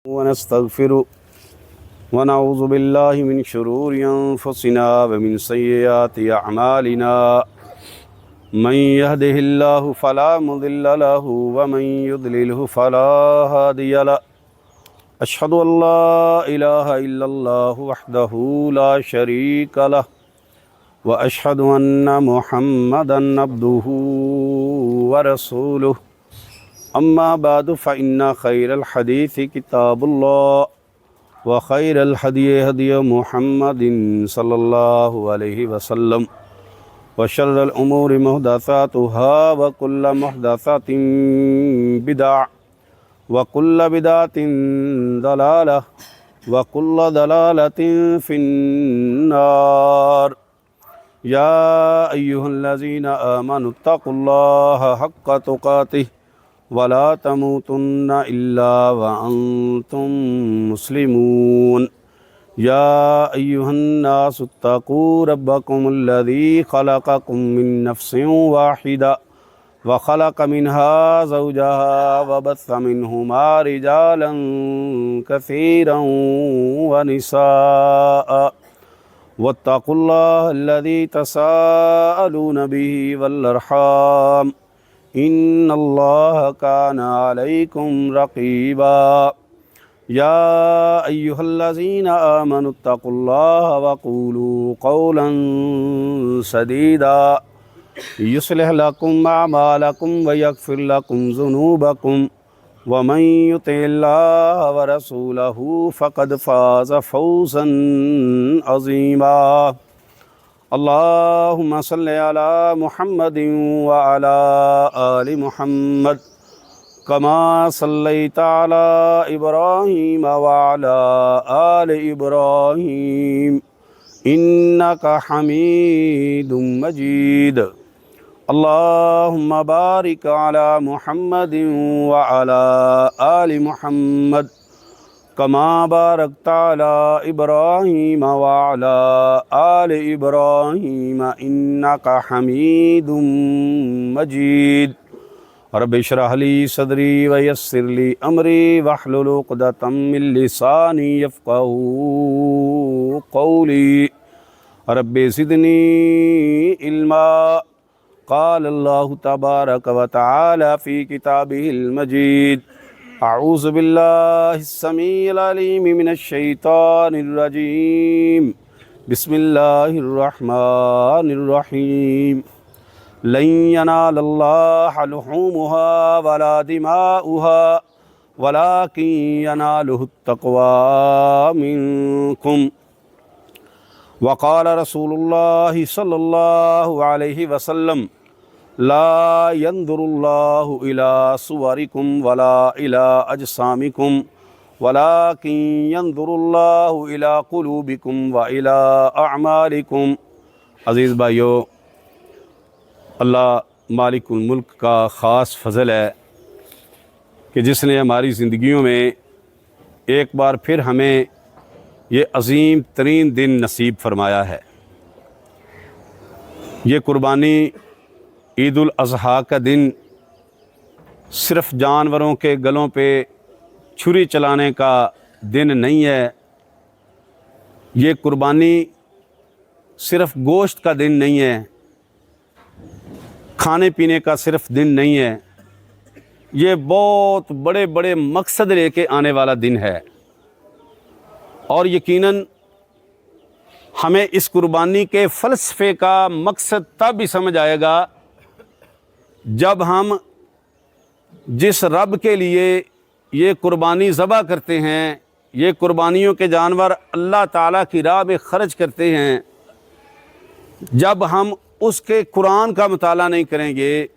ونستغفره ونعوذ بالله من شرور أنفسنا ومن سيئات أعمالنا من يهده الله فلا مضل له ومن يضلله فلا هادي له أشهد أن لا إله إلا الله وحده لا شريك له وأشهد أن محمدا عبده ورسوله أما بعد فإن خير الحديث كتاب الله وخير الهدي هدي محمد صلى الله عليه وسلم وشر الأمور محدثاتها وكل محدثة بدعة وكل بدعة ضلالة وكل ضلالة في النار يا أيها الذين آمنوا اتقوا الله حق تقاته ولا تموتن إلا وأنتم مسلمون يا أيها الناس اتقوا ربكم الذي خلقكم من نفس واحدة وخلق منها زوجها وبث منهما رجالا كثيرا ونساء واتقوا الله الذي تساءلون به والأرحام إن الله كان عليكم رقيبا يا أيها الذين آمنوا اتقوا الله وقولوا قولا سديدا يصلح لكم أعمالكم ويغفر لكم ذنوبكم ومن يطع الله ورسوله فقد فاز فوزا عظيما اللهم صل على محمد وعلى آل محمد كما صليت على إبراهيم وعلى آل إبراهيم إنك حميد مجيد اللهم بارك على محمد وعلى آل محمد كما باركت على إبراهيم وعلى آل إبراهيم إنك حميد مجيد رب اشرح لي صدري ويسر لي أمري واحلل عقدة من لساني يفقهوا قولي رب زدني علما قال الله تبارك وتعالى في كتابه المجيد أعوذ بالله السميع العليم من الشيطان الرجيم بسم الله الرحمن الرحيم لن ينال الله لحومها ولا دماؤها ولكن يناله التقوى منكم وقال رسول الله صلى الله عليه وسلم لا ينظر الله إلى صوركم ولا إلى أجسامكم ولكن ينظر الله إلى قلوبكم وإلى أعمالكم عزیز بھائیو، اللہ مالک الملک کا خاص فضل ہے کہ جس نے ہماری زندگیوں میں ایک بار پھر ہمیں یہ عظیم ترین دن نصیب فرمایا ہے۔ یہ قربانی عید الاضحیٰ کا دن صرف جانوروں کے گلوں پہ چھری چلانے کا دن نہیں ہے، یہ قربانی صرف گوشت کا دن نہیں ہے، کھانے پینے کا صرف دن نہیں ہے، یہ بہت بڑے بڑے مقصد لے کے آنے والا دن ہے۔ اور یقیناً ہمیں اس قربانی کے فلسفے کا مقصد تب بھی سمجھ آئے گا جب ہم جس رب کے لیے یہ قربانی ذبح کرتے ہیں، یہ قربانیوں کے جانور اللہ تعالیٰ کی راہ میں خرچ کرتے ہیں، جب ہم اس کے قرآن کا مطالعہ نہیں کریں گے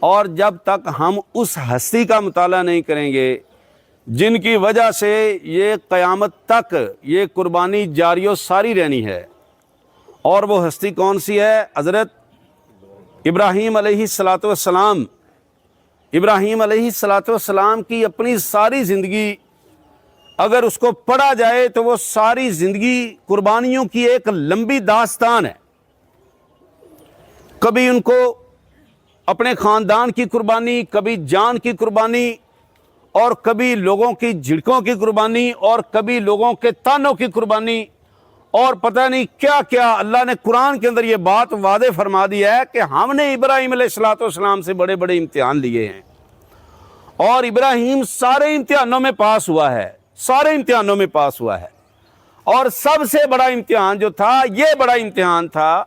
اور جب تک ہم اس ہستی کا مطالعہ نہیں کریں گے جن کی وجہ سے یہ قیامت تک یہ قربانی جاری و ساری رہنی ہے، اور وہ ہستی کون سی ہے؟ حضرت ابراہیم علیہ السلام۔ ابراہیم علیہ السلام کی اپنی ساری زندگی اگر اس کو پڑھا جائے تو وہ ساری زندگی قربانیوں کی ایک لمبی داستان ہے۔ کبھی ان کو اپنے خاندان کی قربانی، کبھی جان کی قربانی، اور کبھی لوگوں کی جھڑکوں کی قربانی اور کبھی لوگوں کے تانوں کی قربانی اور پتہ نہیں کیا کیا۔ اللہ نے قرآن کے اندر یہ بات واضح فرما دی ہے کہ ہم نے ابراہیم علیہ السلام سے بڑے بڑے امتحان لیے ہیں اور ابراہیم سارے امتحانوں میں پاس ہوا ہے، سارے امتحانوں میں پاس ہوا ہے۔ اور سب سے بڑا امتحان جو تھا، یہ بڑا امتحان تھا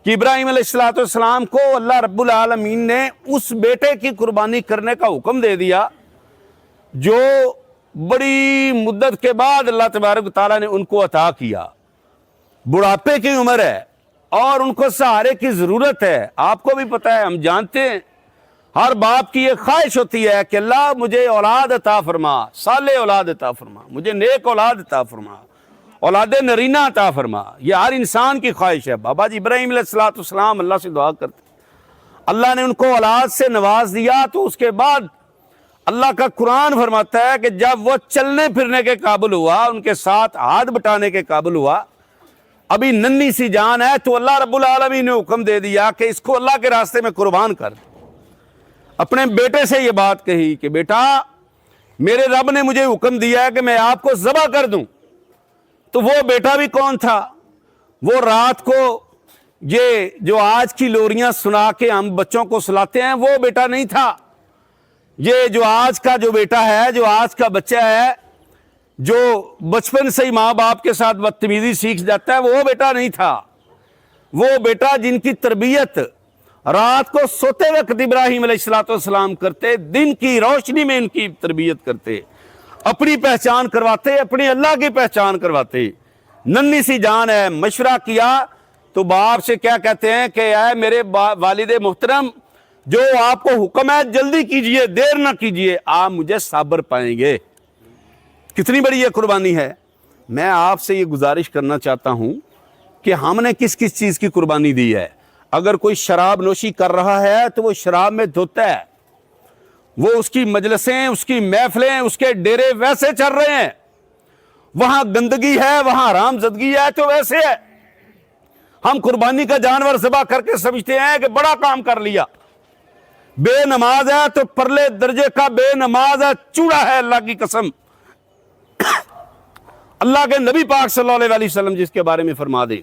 کہ ابراہیم علیہ السلام کو اللہ رب العالمین نے اس بیٹے کی قربانی کرنے کا حکم دے دیا جو بڑی مدت کے بعد اللہ تبارک و تعالیٰ نے ان کو عطا کیا۔ بڑھاپے کی عمر ہے اور ان کو سہارے کی ضرورت ہے۔ آپ کو بھی پتہ ہے، ہم جانتے ہیں، ہر باپ کی یہ خواہش ہوتی ہے کہ اللہ مجھے اولاد عطا فرما، صالح اولاد عطا فرما، مجھے نیک اولاد عطا فرما، اولاد نرینہ عطا فرما۔ یہ ہر انسان کی خواہش ہے۔ بابا جی ابراہیم علیہ السلام اللہ سے دعا کرتے، اللہ نے ان کو اولاد سے نواز دیا تو اس کے بعد اللہ کا قرآن فرماتا ہے کہ جب وہ چلنے پھرنے کے قابل ہوا، ان کے ساتھ ہاتھ بٹانے کے قابل ہوا، ابھی ننھی سی جان ہے، تو اللہ رب العالمین نے حکم دے دیا کہ اس کو اللہ کے راستے میں قربان کر۔ اپنے بیٹے سے یہ بات کہی کہ بیٹا میرے رب نے مجھے حکم دیا ہے کہ میں آپ کو ذبح کر دوں۔ تو وہ بیٹا بھی کون تھا؟ وہ رات کو یہ جو آج کی لوریاں سنا کے ہم بچوں کو سلاتے ہیں، وہ بیٹا نہیں تھا۔ یہ جو آج کا جو بیٹا ہے، جو آج کا بچہ ہے، جو بچپن سے ہی ماں باپ کے ساتھ بدتمیزی سیکھ جاتا ہے، وہ بیٹا نہیں تھا۔ وہ بیٹا جن کی تربیت رات کو سوتے وقت ابراہیم علیہ السلام کرتے، دن کی روشنی میں ان کی تربیت کرتے، اپنی پہچان کرواتے، اپنی اللہ کی پہچان کرواتے۔ ننھی سی جان ہے، مشورہ کیا تو باپ سے کیا کہتے ہیں کہ اے میرے والد محترم، جو آپ کو حکم ہے جلدی کیجئے، دیر نہ کیجئے، آپ مجھے صابر پائیں گے۔ کتنی بڑی یہ قربانی ہے۔ میں آپ سے یہ گزارش کرنا چاہتا ہوں کہ ہم نے کس کس چیز کی قربانی دی ہے۔ اگر کوئی شراب نوشی کر رہا ہے تو وہ شراب میں دھوتا ہے، وہ اس کی مجلسیں، اس کی محفلیں، اس کے ڈیرے ویسے چل رہے ہیں، وہاں گندگی ہے، وہاں حرام زدگی ہے تو ویسے ہے۔ ہم قربانی کا جانور ذبح کر کے سمجھتے ہیں کہ بڑا کام کر لیا۔ بے نماز ہے تو پرلے درجے کا بے نماز ہے، چوڑا ہے، اللہ کی قسم۔ اللہ کے نبی پاک صلی اللہ علیہ وسلم جس کے بارے میں فرما دے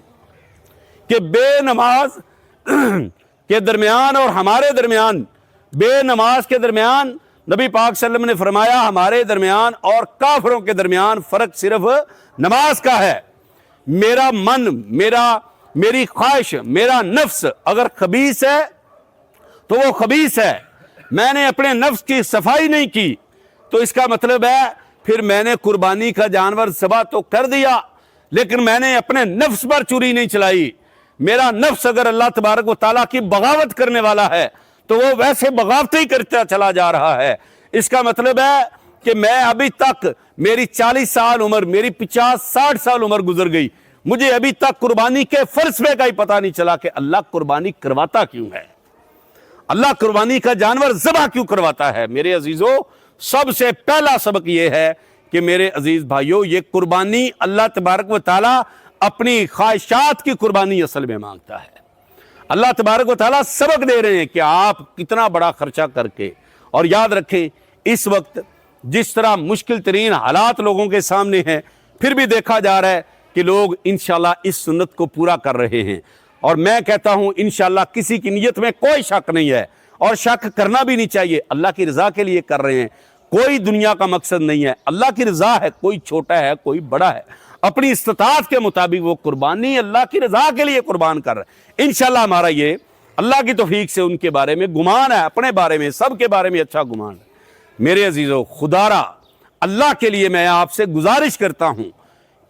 کہ بے نماز کے درمیان اور ہمارے درمیان، بے نماز کے درمیان نبی پاک صلی اللہ علیہ وسلم نے فرمایا ہمارے درمیان اور کافروں کے درمیان فرق صرف نماز کا ہے۔ میرا من، میری خواہش، میرا نفس اگر خبیث ہے تو وہ خبیث ہے۔ میں نے اپنے نفس کی صفائی نہیں کی تو اس کا مطلب ہے پھر میں نے قربانی کا جانور ذبح تو کر دیا لیکن میں نے اپنے نفس پر چوری نہیں چلائی۔ میرا نفس اگر اللہ تبارک و تعالیٰ کی بغاوت کرنے والا ہے تو وہ ویسے بغاوت ہی کرتا چلا جا رہا ہے۔ اس کا مطلب ہے کہ میں ابھی تک، میری 40 سال عمر، میری 50-60 سال عمر گزر گئی، مجھے ابھی تک قربانی کے فلسفے کا ہی پتہ نہیں چلا کہ اللہ قربانی کرواتا کیوں ہے، اللہ قربانی کا جانور ذبح کیوں کرواتا ہے۔ میرے عزیزو، سب سے پہلا سبق یہ ہے کہ میرے عزیز بھائیو، یہ قربانی اللہ تبارک و تعالیٰ اپنی خواہشات کی قربانی اصل میں مانگتا ہے۔ اللہ تبارک و تعالیٰ سبق دے رہے ہیں کہ آپ کتنا بڑا خرچہ کر کے، اور یاد رکھیں اس وقت جس طرح مشکل ترین حالات لوگوں کے سامنے ہیں، پھر بھی دیکھا جا رہا ہے کہ لوگ انشاءاللہ اس سنت کو پورا کر رہے ہیں، اور میں کہتا ہوں انشاءاللہ کسی کی نیت میں کوئی شک نہیں ہے اور شک کرنا بھی نہیں چاہیے۔ اللہ کی رضا کے لیے کر رہے ہیں، کوئی دنیا کا مقصد نہیں ہے، اللہ کی رضا ہے، کوئی چھوٹا ہے کوئی بڑا ہے، اپنی استطاعت کے مطابق وہ قربانی اللہ کی رضا کے لیے قربان کر رہے ہیں۔ انشاءاللہ ہمارا یہ اللہ کی توفیق سے ان کے بارے میں گمان ہے، اپنے بارے میں، سب کے بارے میں اچھا گمان ہے۔ میرے عزیزو، خدارا اللہ کے لیے میں آپ سے گزارش کرتا ہوں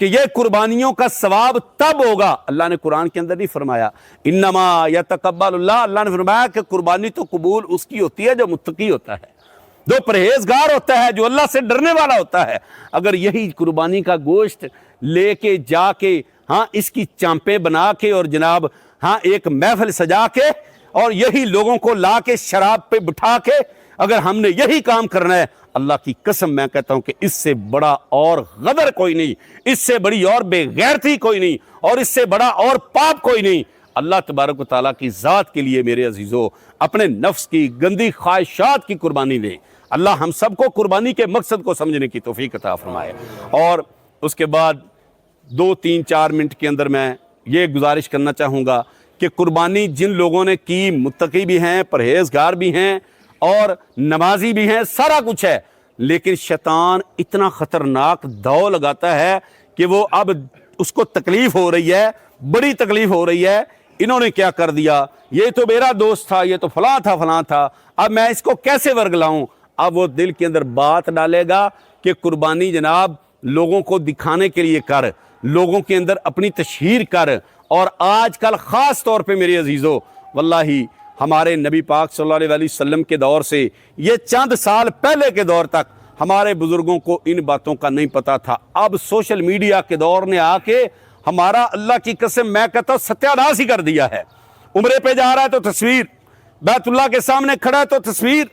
کہ یہ قربانیوں کا ثواب تب ہوگا، اللہ نے قرآن کے اندر نہیں فرمایا انما یتقبل اللہ نے فرمایا کہ قربانی تو قبول اس کی ہوتی ہے جو متقی ہوتا ہے، جو پرہیزگار ہوتا ہے، جو اللہ سے ڈرنے والا ہوتا ہے۔ اگر یہی قربانی کا گوشت لے کے جا کے اس کی چامپیں بنا کے اور جناب ایک محفل سجا کے اور یہی لوگوں کو لا کے شراب پہ بٹھا کے اگر ہم نے یہی کام کرنا ہے، اللہ کی قسم میں کہتا ہوں کہ اس سے بڑا اور غدر کوئی نہیں، اس سے بڑی اور بے غیرتی کوئی نہیں، اور اس سے بڑا اور پاپ کوئی نہیں۔ اللہ تبارک و تعالیٰ کی ذات کے لیے میرے عزیزو اپنے نفس کی گندی خواہشات کی قربانی لیں، اللہ ہم سب کو قربانی کے مقصد کو سمجھنے کی توفیق عطا فرمائے۔ اور اس کے بعد 2-3-4 منٹ کے اندر میں یہ گزارش کرنا چاہوں گا کہ قربانی جن لوگوں نے کی، متقی بھی ہیں، پرہیزگار بھی ہیں اور نمازی بھی ہیں، سارا کچھ ہے، لیکن شیطان اتنا خطرناک داؤ لگاتا ہے کہ وہ اب اس کو تکلیف ہو رہی ہے، بڑی تکلیف ہو رہی ہے۔ انہوں نے کیا کر دیا، یہ تو میرا دوست تھا، یہ تو فلاں تھا، اب میں اس کو کیسے ورگلاؤں۔ اب وہ دل کے اندر بات ڈالے گا کہ قربانی جناب لوگوں کو دکھانے کے لیے کر، لوگوں کے اندر اپنی تشہیر کر۔ اور آج کل خاص طور پہ میرے عزیزو، واللہ ہمارے نبی پاک صلی اللہ علیہ وسلم کے دور سے یہ چند سال پہلے کے دور تک ہمارے بزرگوں کو ان باتوں کا نہیں پتا تھا۔ اب سوشل میڈیا کے دور نے آ کے ہمارا اللہ کی قسم میں کہتا ہوں ستیہ ناش ہی کر دیا ہے۔ عمرے پہ جا رہا ہے تو تصویر، بیت اللہ کے سامنے کھڑا ہے تو تصویر،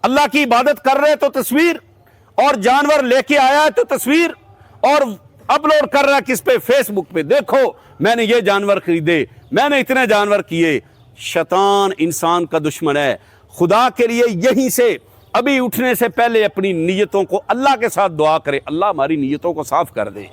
اللہ کی عبادت کر رہے تو تصویر، اور جانور لے کے آیا ہے تو تصویر، اور اپلوڈ کر رہا ہے کس پہ، فیس بک پہ، دیکھو میں نے یہ جانور خریدے، میں نے اتنے جانور کیے۔ شیطان انسان کا دشمن ہے۔ خدا کے لیے یہیں سے ابھی اٹھنے سے پہلے اپنی نیتوں کو اللہ کے ساتھ دعا کرے، اللہ ہماری نیتوں کو صاف کر دے۔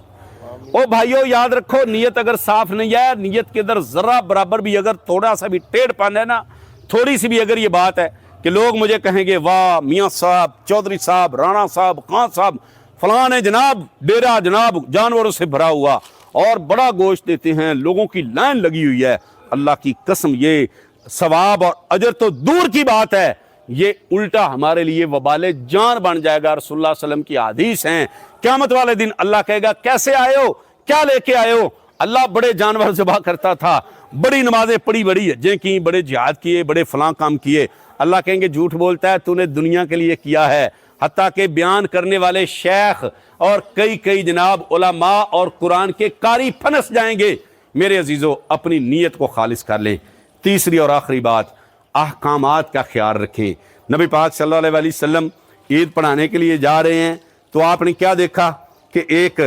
او بھائیو یاد رکھو، نیت اگر صاف نہیں ہے، نیت کے اندر ذرہ برابر بھی اگر تھوڑا سا بھی ٹیڑھ پن ہے نا، تھوڑی سی بھی اگر یہ بات ہے کہ لوگ مجھے کہیں گے واہ میاں صاحب، چودھری صاحب، رانا صاحب، خان صاحب، فلاں نے جناب ڈیرا جناب جانوروں سے بھرا ہوا اور بڑا گوشت دیتے ہیں، لوگوں کی لائن لگی ہوئی ہے، اللہ کی قسم یہ ثواب اور اجر تو دور کی بات ہے، یہ الٹا ہمارے لیے وبال جان بن جائے گا۔ رسول اللہ صلی اللہ علیہ وسلم کی حدیث ہیں، قیامت والے دن اللہ کہے گا کیسے آئے ہو، کیا لے کے آئے ہو؟ اللہ بڑے جانور ذبح کرتا تھا، بڑی نمازیں پڑھی، بڑی حجیں کی، بڑے جہاد کیے، بڑے فلاں کام کیے۔ اللہ کہیں گے جھوٹ بولتا ہے، تو نے دنیا کے لیے کیا ہے۔ حتیٰ کہ بیان کرنے والے شیخ اور کئی جناب علماء اور قرآن کے قاری پھنس جائیں گے۔ میرے عزیزو اپنی نیت کو خالص کر لیں۔ تیسری اور آخری بات، احکامات کا خیال رکھیں۔ نبی پاک صلی اللہ علیہ وسلم عید پڑھانے کے لیے جا رہے ہیں تو آپ نے کیا دیکھا کہ ایک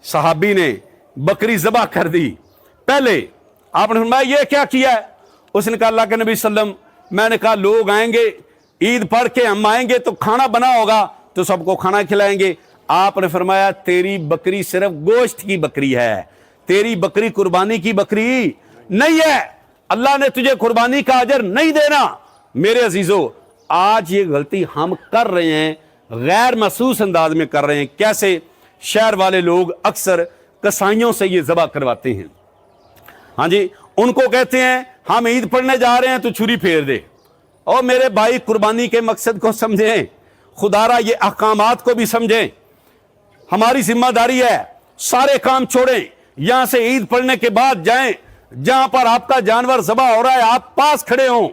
صحابی نے بکری ذبح کر دی۔ پہلے آپ نے فرمایا یہ کیا کیا ہے؟ اس نے کہا اللہ کے نبی صلی اللہ علیہ وسلم، میں نے کہا لوگ آئیں گے، عید پڑھ کے ہم آئیں گے تو کھانا بنا ہوگا تو سب کو کھانا کھلائیں گے۔ آپ نے فرمایا تیری بکری صرف گوشت کی بکری ہے، تیری بکری قربانی کی بکری نہیں ہے، اللہ نے تجھے قربانی کا اجر نہیں دینا۔ میرے عزیزو آج یہ غلطی ہم کر رہے ہیں، غیر محسوس انداز میں کر رہے ہیں۔ کیسے؟ شہر والے لوگ اکثر کسائیوں سے یہ ذبح کرواتے ہیں، ہاں جی، ان کو کہتے ہیں ہم عید پڑھنے جا رہے ہیں تو چھری پھیر دے۔ اور میرے بھائی قربانی کے مقصد کو سمجھیں، خدا را یہ احکامات کو بھی سمجھیں۔ ہماری ذمہ داری ہے سارے کام چھوڑیں، یہاں سے عید پڑھنے کے بعد جائیں جہاں پر آپ کا جانور ذبح ہو رہا ہے، آپ پاس کھڑے ہوں،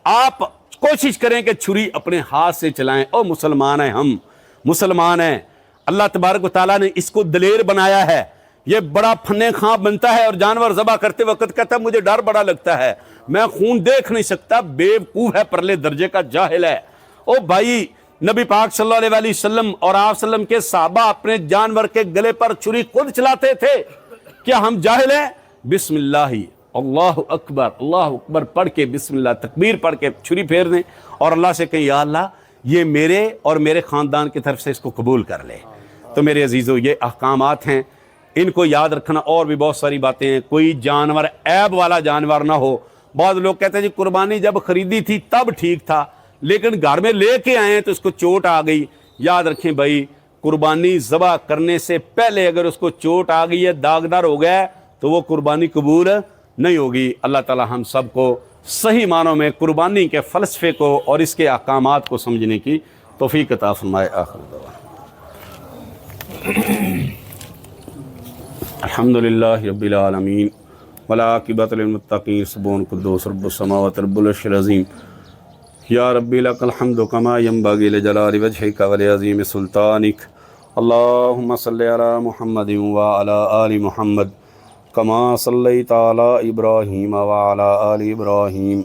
آپ کوشش کریں کہ چھری اپنے ہاتھ سے چلائیں۔ او مسلمان ہیں، ہم مسلمان ہیں، اللہ تبارک و تعالیٰ نے اس کو دلیر بنایا ہے۔ یہ بڑا فن خواں بنتا ہے اور جانور ذبح کرتے وقت کہتا ہے مجھے ڈر بڑا لگتا ہے، میں خون دیکھ نہیں سکتا، بیوقوف ہے، پرلے درجے کا جاہل ہے۔ او بھائی، نبی پاک صلی اللہ علیہ وسلم اور آپ صلی اللہ علیہ وسلم کے صحابہ اپنے جانور کے گلے پر چھری خود چلاتے تھے، کیا ہم جاہل ہیں؟ بسم اللہ، اللہ اکبر پڑھ کے، بسم اللہ تکبیر پڑھ کے چھری پھیر دیں اور اللہ سے کہیں یا اللہ یہ میرے اور میرے خاندان کی طرف سے اس کو قبول کر لے۔ تو میرے عزیزو یہ احکامات ہیں، ان کو یاد رکھنا۔ اور بھی بہت ساری باتیں ہیں، کوئی جانور عیب والا جانور نہ ہو۔ بعض لوگ کہتے ہیں جی قربانی جب خریدی تھی تب ٹھیک تھا، لیکن گھر میں لے کے آئے ہیں تو اس کو چوٹ آ گئی۔ یاد رکھیں بھائی، قربانی ذبح کرنے سے پہلے اگر اس کو چوٹ آ گئی ہے، داغدار ہو گیا ہے، تو وہ قربانی قبول نہیں ہوگی۔ اللہ تعالی ہم سب کو صحیح معنوں میں قربانی کے فلسفے کو اور اس کے احکامات کو سمجھنے کی توفیق عطا فرمائے۔ آخر دعوانا الحمدللہ رب العالمین والعاقبۃ للمتقین، سبحان قدوس رب السماوات رب العرش العظیم۔ یا ربی لک الحمد کما ینبغی لجلال وجہک ولعظیم سلطانک۔ اللہم صلی علی محمد وعلی آل محمد کما صلیت علی ابراہیم وعلی آل ابراہیم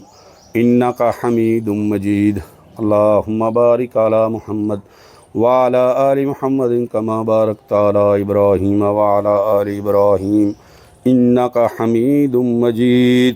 انک حمید مجید۔ اللہم بارک علی محمد وعلی آل محمد کما بارکت علی ابراہیم وعلی آل ابراہیم انک حمید مجید۔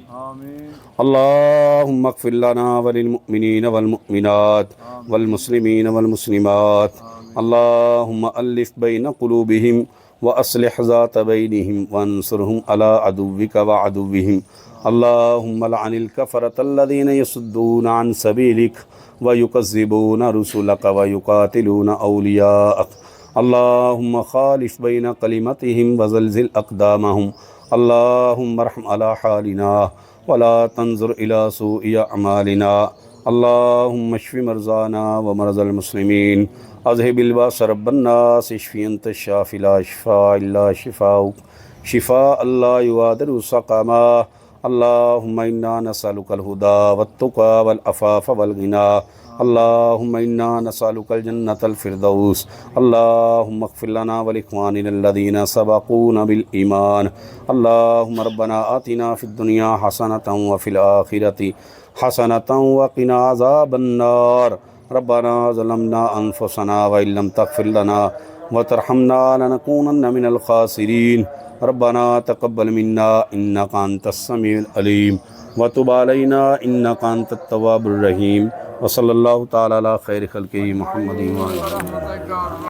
اللهم اغفر لنا وللمؤمنين والمؤمنات والمسلمين والمسلمات. اللهم ألف بين قلوبهم وأصلح ذات بينهم وانصرهم على عدوك وعدوهم. اللهم لعن الكفرة الذين يصدون عن سبيلك ويكذبون رسلك ويقاتلون أولياءك. اللهم خالف بين كلمتهم وزلزل أقدامهم. اللهم ارحم على حالنا ولا تنظر إلى سوء أعمالنا. اللهم اشف مرضانا ومرضى المسلمين. اذهب الباس رب الناس اشفي انت الشافي لا شفاء الا شفاؤك شفاء لا يغادر سقما. اللهم انا نسألك الهدى والتقى والعفاف والغنى. اللهم انا نسألك الجنة الفردوس. اللهم اغفر لنا ولاخواننا الذين سبقونا بالإيمان. اللهم ربنا آتنا في الدنيا حسنة وفي الآخرة حسنة وقنا عذاب النار. ربنا ظلمنا أنفسنا وإن لم تغفر لنا وترحمنا لنكونن من الخاسرين. ربنا تقبل منا إنك أنت السميع العليم وتب علينا إنك أنت التواب الرحيم. وصلى الله تعالى على خير خلقه محمد وعلى آله.